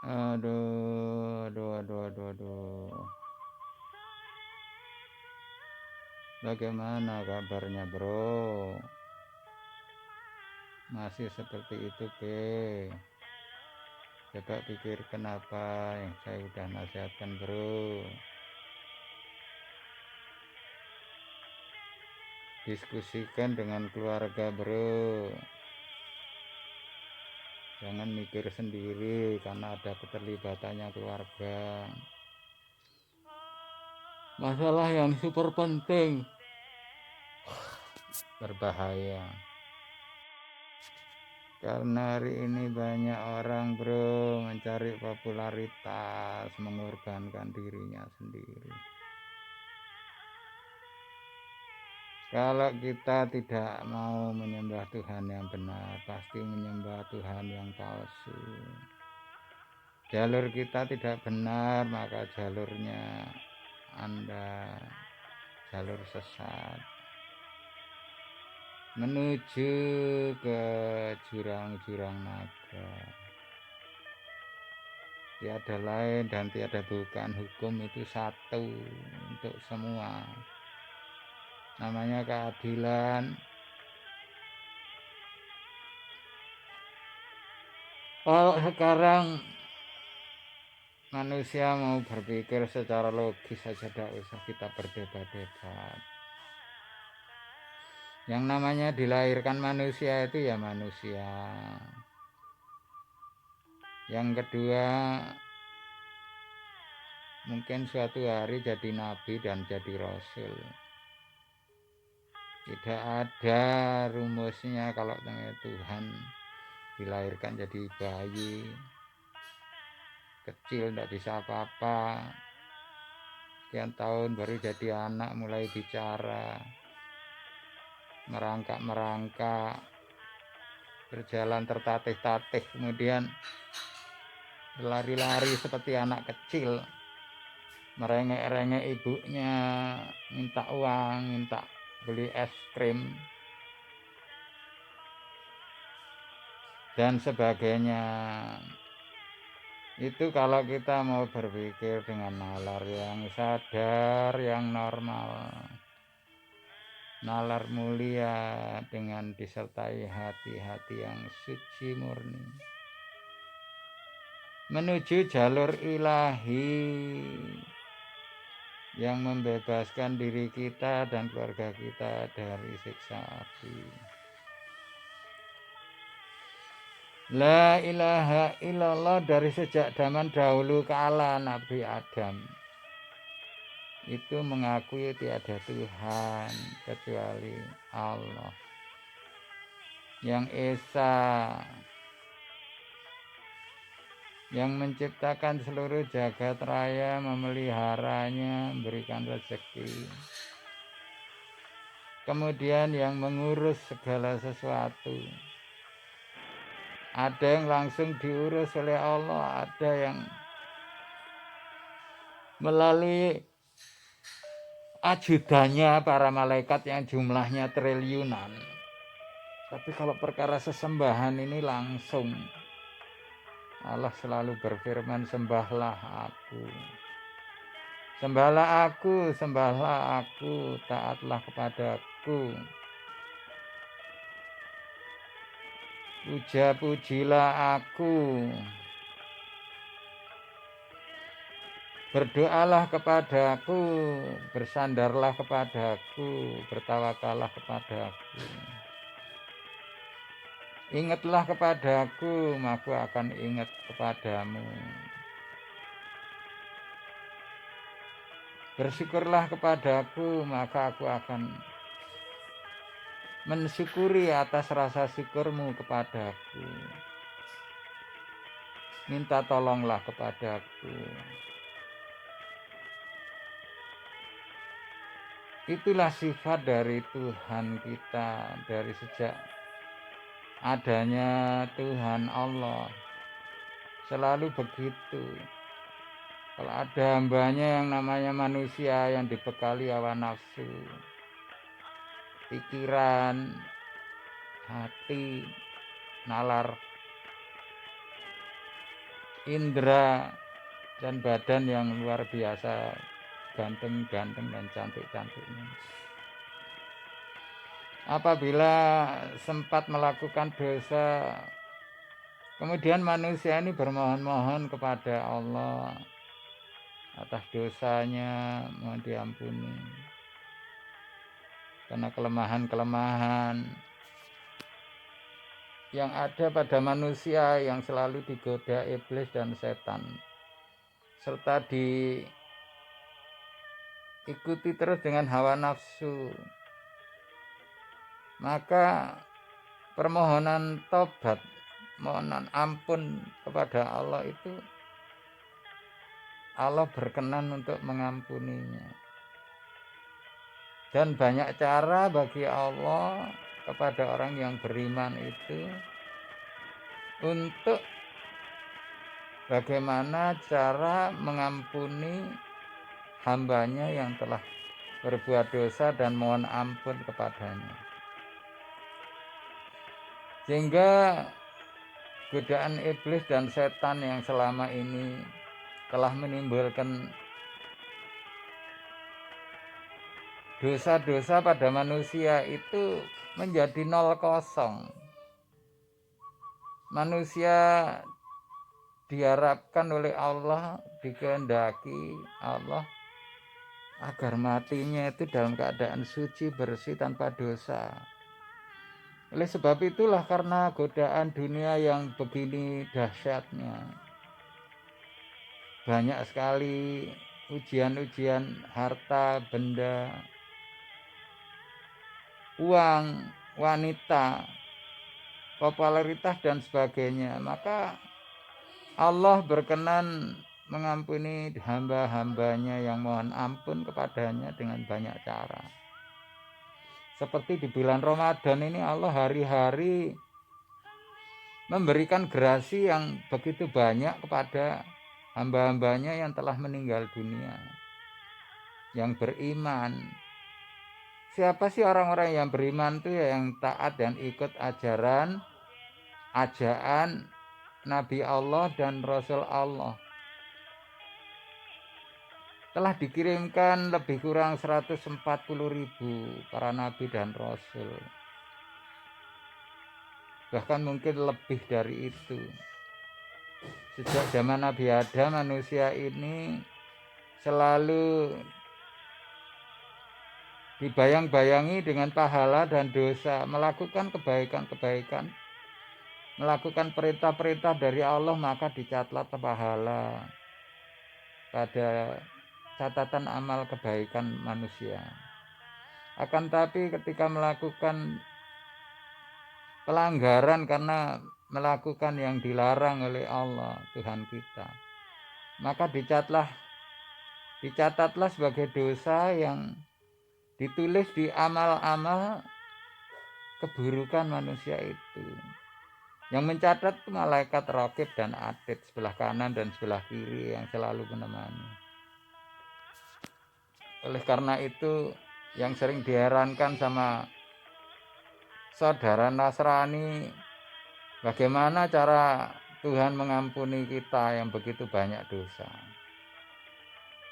Aduh, aduh, aduh, aduh, aduh. Bagaimana kabarnya, bro? Masih seperti itu, ke? Coba pikirkan apa yang saya udah nasihatkan, bro. Diskusikan dengan keluarga, bro. Jangan mikir sendiri karena ada keterlibatannya keluarga. Masalah yang super penting, berbahaya. Karena hari ini banyak orang, bro, mencari popularitas, mengorbankan dirinya sendiri. Kalau kita tidak mau menyembah Tuhan yang benar, pasti menyembah Tuhan yang palsu. Jalur kita tidak benar, maka jalurnya Anda jalur sesat menuju ke jurang-jurang naga. Tiada lain dan tiada bukan, hukum itu satu untuk semua, namanya keadilan. Kalau sekarang manusia mau berpikir secara logis saja, tidak usah kita berdebat-debat. Yang namanya dilahirkan manusia itu ya manusia. Yang kedua, mungkin suatu hari jadi nabi dan jadi rasul. Tidak ada rumusnya kalau Tuhan dilahirkan jadi bayi kecil, tidak bisa apa-apa. Sekian tahun baru jadi anak, mulai bicara, merangkak-merangkak, berjalan tertatih-tatih, kemudian berlari-lari seperti anak kecil, merengek-rengek ibunya, minta uang, minta beli es krim, dan sebagainya. Itu kalau kita mau berpikir dengan nalar yang sadar, yang normal, nalar mulia dengan disertai hati-hati yang suci murni, menuju jalur ilahi yang membebaskan diri kita dan keluarga kita dari siksa api. La ilaha illallah dari sejak zaman dahulu kala Nabi Adam itu mengakui tiada Tuhan kecuali Allah yang esa, yang menciptakan seluruh jagat raya, memeliharanya, memberikan rezeki, kemudian yang mengurus segala sesuatu. Ada yang langsung diurus oleh Allah, ada yang melalui ajudannya para malaikat yang jumlahnya triliunan. Tapi kalau perkara sesembahan ini langsung Allah selalu berfirman, sembahlah aku, sembahlah aku, sembahlah aku, taatlah kepadaku, puja-pujilah aku, berdoalah kepadaku, bersandarlah kepadaku, bertawakallah kepadaku. Ingatlah kepadaku, maka akan ingat kepadamu. Bersyukurlah kepadaku, maka aku akan mensyukuri atas rasa syukurmu kepadaku. Minta tolonglah kepadaku. Itulah sifat dari Tuhan kita dari sejak adanya Tuhan Allah. Selalu begitu. Kalau ada hambanya yang namanya manusia yang dibekali hawa nafsu, pikiran, hati, nalar, indera dan badan yang luar biasa ganteng-ganteng dan cantik-cantiknya. Apabila sempat melakukan dosa, kemudian manusia ini bermohon-mohon kepada Allah atas dosanya, mohon diampuni karena kelemahan-kelemahan yang ada pada manusia yang selalu digoda iblis dan setan, serta diikuti terus dengan hawa nafsu. Maka permohonan tobat, mohonan ampun kepada Allah itu Allah berkenan untuk mengampuninya. Dan banyak cara bagi Allah kepada orang yang beriman itu untuk bagaimana cara mengampuni hambanya yang telah berbuat dosa dan mohon ampun kepadanya. Sehingga godaan iblis dan setan yang selama ini telah menimbulkan dosa-dosa pada manusia itu menjadi 0. Manusia diharapkan oleh Allah, dikehendaki Allah agar matinya itu dalam keadaan suci, bersih, tanpa dosa. Oleh sebab itulah, karena godaan dunia yang begini dahsyatnya, banyak sekali ujian-ujian harta, benda, uang, wanita, popularitas dan sebagainya. Maka Allah berkenan mengampuni hamba-hambanya yang mohon ampun kepadanya dengan banyak cara. Seperti di bulan Ramadan ini Allah hari-hari memberikan gerasi yang begitu banyak kepada hamba-hambanya yang telah meninggal dunia, yang beriman. Siapa sih orang-orang yang beriman itu ya? Yang taat dan ikut ajaan Nabi Allah dan Rasul Allah. Telah dikirimkan lebih kurang 140.000 para nabi dan rasul. Bahkan mungkin lebih dari itu. Sejak zaman Nabi Adam, manusia ini selalu dibayang-bayangi dengan pahala dan dosa, melakukan kebaikan-kebaikan, melakukan perintah-perintah dari Allah, maka dicatat pahala pada catatan amal kebaikan manusia. Akan tapi ketika melakukan pelanggaran karena melakukan yang dilarang oleh Allah Tuhan kita, maka dicatatlah sebagai dosa yang ditulis di amal-amal keburukan manusia itu. Yang mencatat itu malaikat Raqib dan Atid, sebelah kanan dan sebelah kiri yang selalu menemani. Oleh karena itu, yang sering diherankan sama saudara Nasrani, bagaimana cara Tuhan mengampuni kita yang begitu banyak dosa.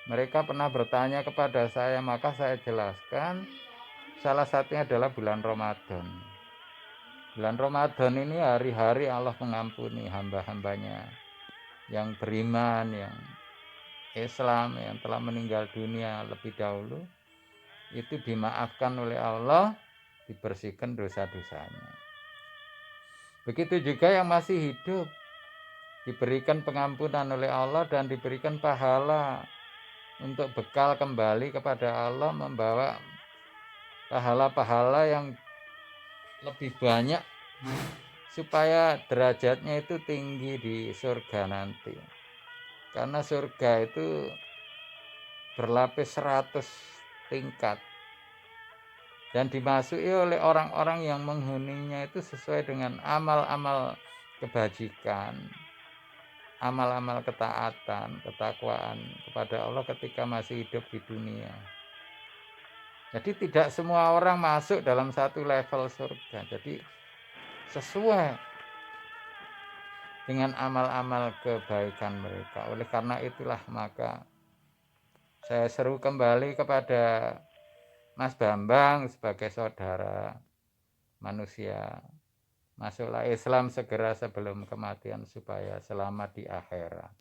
Mereka pernah bertanya kepada saya, maka saya jelaskan, salah satunya adalah bulan Ramadan. Bulan Ramadan ini hari-hari Allah mengampuni hamba-hambanya yang beriman, yang Islam, yang telah meninggal dunia lebih dahulu, itu dimaafkan oleh Allah, dibersihkan dosa-dosanya. Begitu juga yang masih hidup, diberikan pengampunan oleh Allah dan diberikan pahala untuk bekal kembali kepada Allah, membawa pahala-pahala yang lebih banyak supaya derajatnya itu tinggi di surga nanti. Karena surga itu berlapis 100 tingkat dan dimasuki oleh orang-orang yang menghuninya itu sesuai dengan amal-amal kebajikan, amal-amal ketaatan, ketakwaan kepada Allah ketika masih hidup di dunia. Jadi tidak semua orang masuk dalam satu level surga. Jadi sesuai dengan amal-amal kebaikan mereka. Oleh karena itulah maka saya seru kembali kepada Mas Bambang sebagai saudara manusia. Masuklah Islam segera sebelum kematian supaya selamat di akhirat.